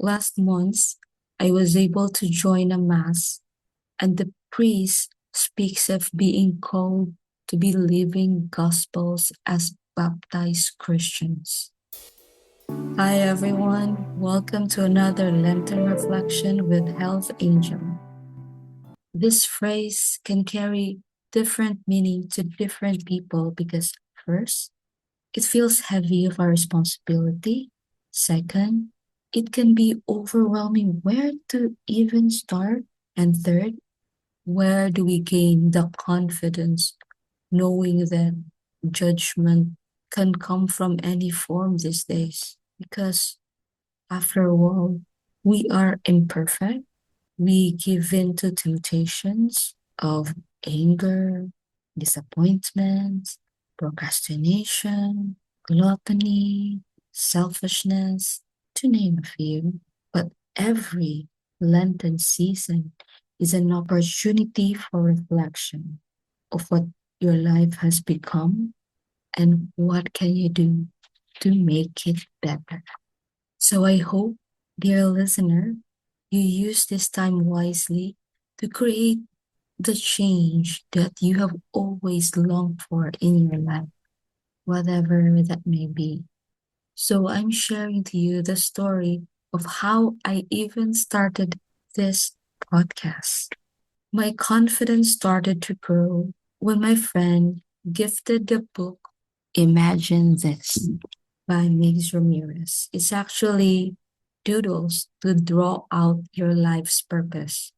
last month, I was able to join a mass, and the priest speaks of being called to be living gospels as baptized Christians. Hi everyone, welcome to another Lenten reflection with Health Angel. This phrase can carry different meaning to different people because first, it feels heavy of our responsibility. Second, it can be overwhelming where to even start. And third, where do we gain the confidence knowing that judgment can come from any form these days? Because after all, we are imperfect. We give in to temptations of anger, disappointment, procrastination, gluttony, selfishness, to name a few. But every Lenten season is an opportunity for reflection of what your life has become and what can you do to make it better. So I hope, dear listener, you use this time wisely to create the change that you have always longed for in your life, whatever that may be. So I'm sharing to you the story of how I even started this podcast. My confidence started to grow when my friend gifted the book Imagine This by Mix Ramirez. It's actually doodles to draw out your life's purpose.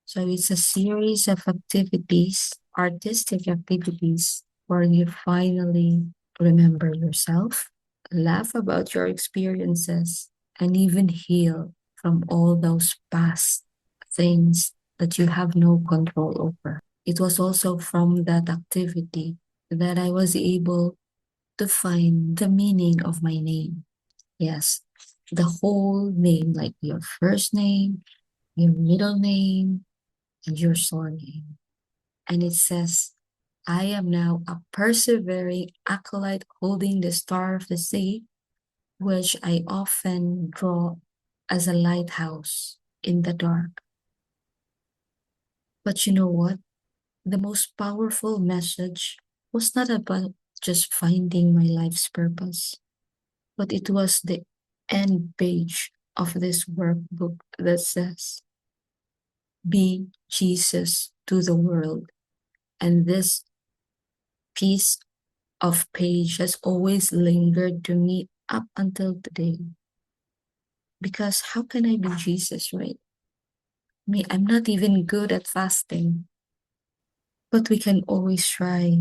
So it's a series of activities, artistic activities, where you finally remember yourself, laugh about your experiences, and even heal from all those past things that you have no control over. It was also from that activity that I was able to find the meaning of my name. Yes, the whole name, like your first name, your middle name, and your surname. And it says, I am now a persevering acolyte holding the star of the sea, which I often draw as a lighthouse in the dark. But you know what? The most powerful message was not about just finding my life's purpose, but it was the end page of this workbook that says, Be Jesus to the world. And this piece of page has always lingered to me up until today. Because how can I be Jesus, right? Me, I'm not even good at fasting. But we can always try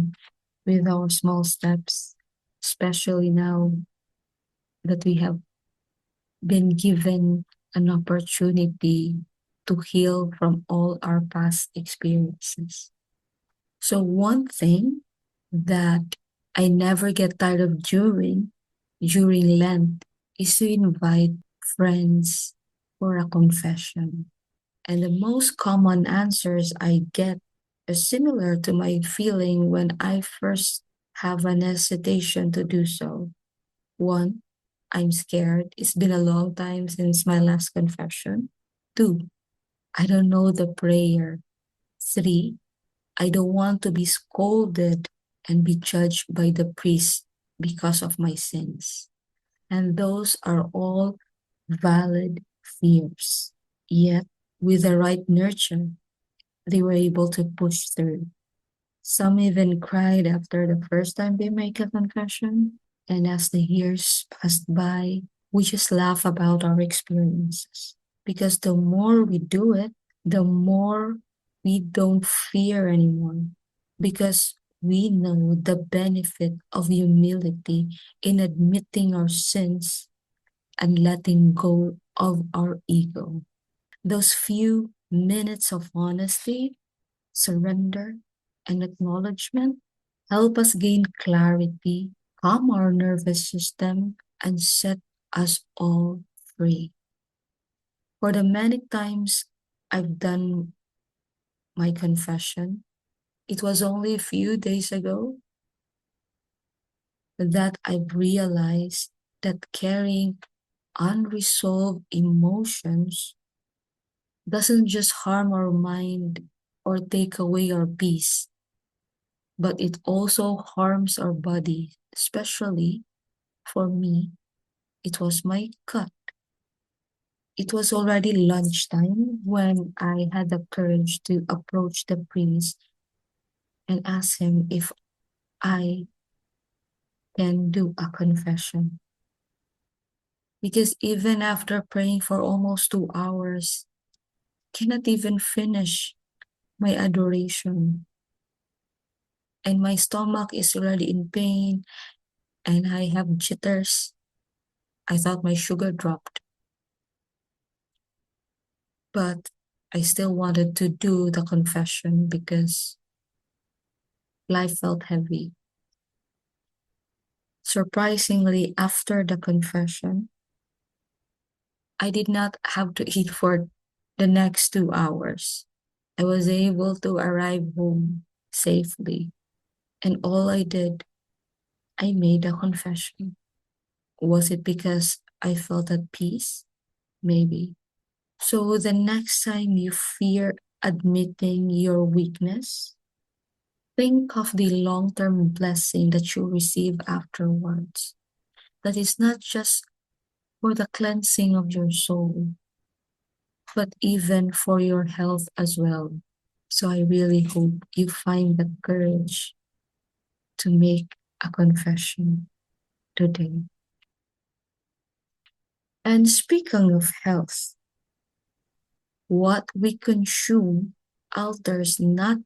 with our small steps, especially now that we have been given an opportunity to heal from all our past experiences. So one thing that I never get tired of during Lent is to invite friends for a confession. And the most common answers I get are similar to my feeling when I first have an hesitation to do so. One, I'm scared. It's been a long time since my last confession. Two, I don't know the prayer. Three, I don't want to be scolded and be judged by the priest because of my sins. And those are all valid fears. Yet, with the right nurture, they were able to push through. Some even cried after the first time they make a confession. And as the years passed by, we just laugh about our experiences. Because the more we do it, the more we don't fear anymore. Because we know the benefit of humility in admitting our sins and letting go of our ego. Those few minutes of honesty, surrender, and acknowledgement help us gain clarity, calm our nervous system, and set us all free. For the many times I've done my confession, it was only a few days ago that I realized that carrying unresolved emotions doesn't just harm our mind or take away our peace, but it also harms our body, especially for me. It was my gut. It was already lunchtime when I had the courage to approach the priest and ask him if I can do a confession. Because even after praying for almost 2 hours, cannot even finish my adoration. And my stomach is already in pain and I have jitters. I thought my sugar dropped. But I still wanted to do the confession because life felt heavy. Surprisingly, after the confession, I did not have to eat for the next 2 hours. I was able to arrive home safely. And all I did, I made a confession. Was it because I felt at peace? Maybe. So the next time you fear admitting your weakness, think of the long-term blessing that you receive afterwards. That is not just for the cleansing of your soul, but even for your health as well. So I really hope you find the courage to make a confession today. And speaking of health, what we consume alters not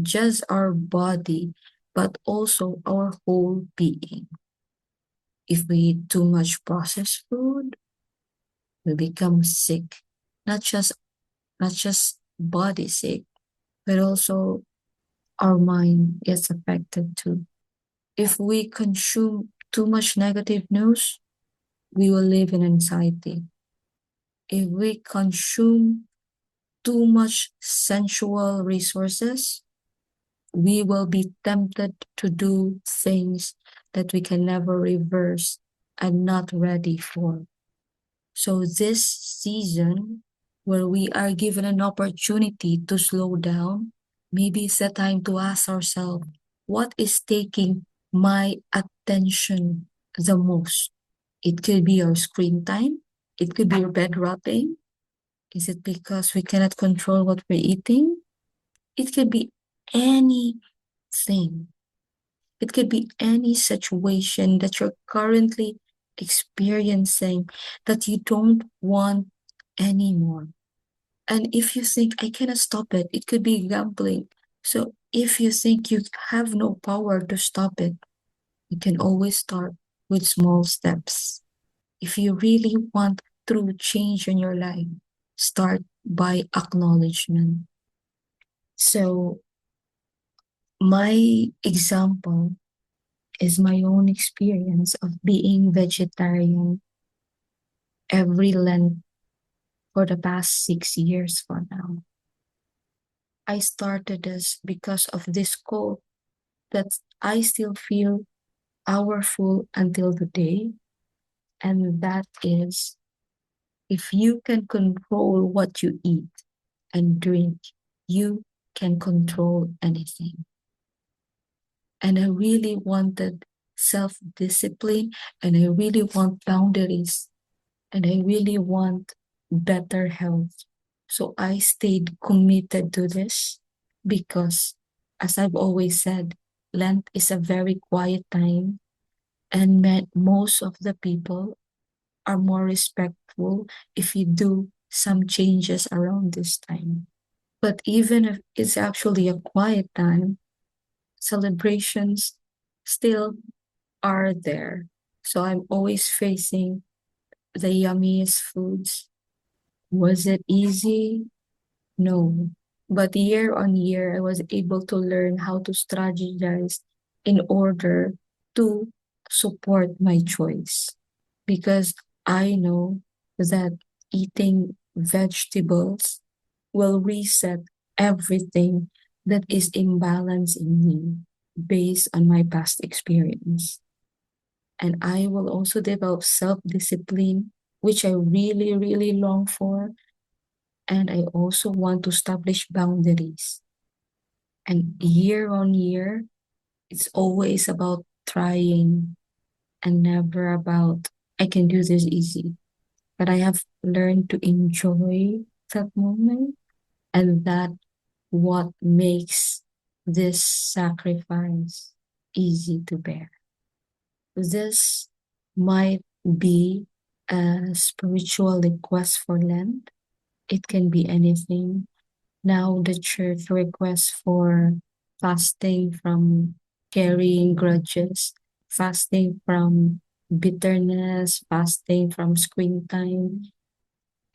just our body, but also our whole being. If we eat too much processed food, we become sick. Not just not just body sick, but also our mind gets affected too. If we consume too much negative news, we will live in anxiety. If we consume too much sensual resources, we will be tempted to do things that we can never reverse and not ready for. So this season, where we are given an opportunity to slow down, maybe it's the time to ask ourselves, what is taking my attention the most? It could be our screen time. It could be our bed rotting. Is it because we cannot control what we're eating? It could be anything. It could be any situation that you're currently experiencing that you don't want anymore. And if you think, I cannot stop it, it could be gambling. So if you think you have no power to stop it, you can always start with small steps. If you really want true change in your life, start by acknowledgement. So my example is my own experience of being vegetarian every Lent for the past 6 years for now. I started this because of this quote that I still feel powerful until today, and that is, if you can control what you eat and drink, you can control anything. And I really wanted self-discipline, and I really want boundaries, and I really want better health. So I stayed committed to this because, as I've always said, Lent is a very quiet time, and most of the people are more respectful if you do some changes around this time. But even if it's actually a quiet time, celebrations still are there. So I'm always facing the yummiest foods. Was it easy? No. But year on year, I was able to learn how to strategize in order to support my choice. Because I know that eating vegetables will reset everything that is imbalanced in me based on my past experience. And I will also develop self discipline which I really, really long for. And I also want to establish boundaries. And year on year, it's always about trying and never about, I can do this easy. But I have learned to enjoy that moment, and that what makes this sacrifice easy to bear. This might be a spiritual request for Lent. It can be anything. Now the church requests for fasting from carrying grudges, fasting from bitterness, fasting from screen time,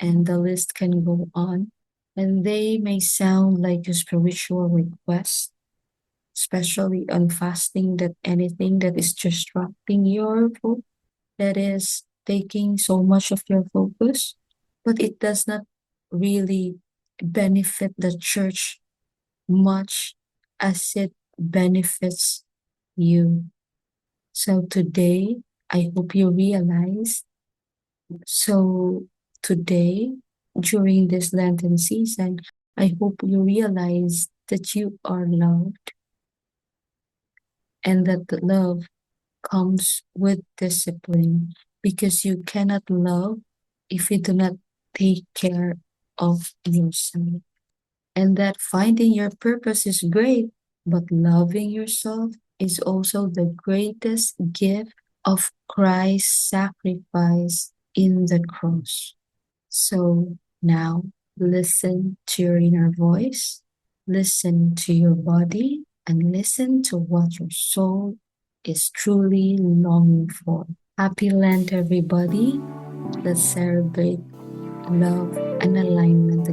and the list can go on. And they may sound like a spiritual request, especially on fasting, that anything that is distracting your focus, that is taking so much of your focus, but it does not really benefit the church much as it benefits you. So today, I hope you realize. So today, during this Lenten season, I hope you realize that you are loved, and that the love comes with discipline, because you cannot love if you do not take care of yourself. And that finding your purpose is great, but loving yourself is also the greatest gift of Christ's sacrifice in the cross. So now listen to your inner voice, listen to your body, and listen to what your soul is truly longing for. Happy Lent, everybody. Let's celebrate love and alignment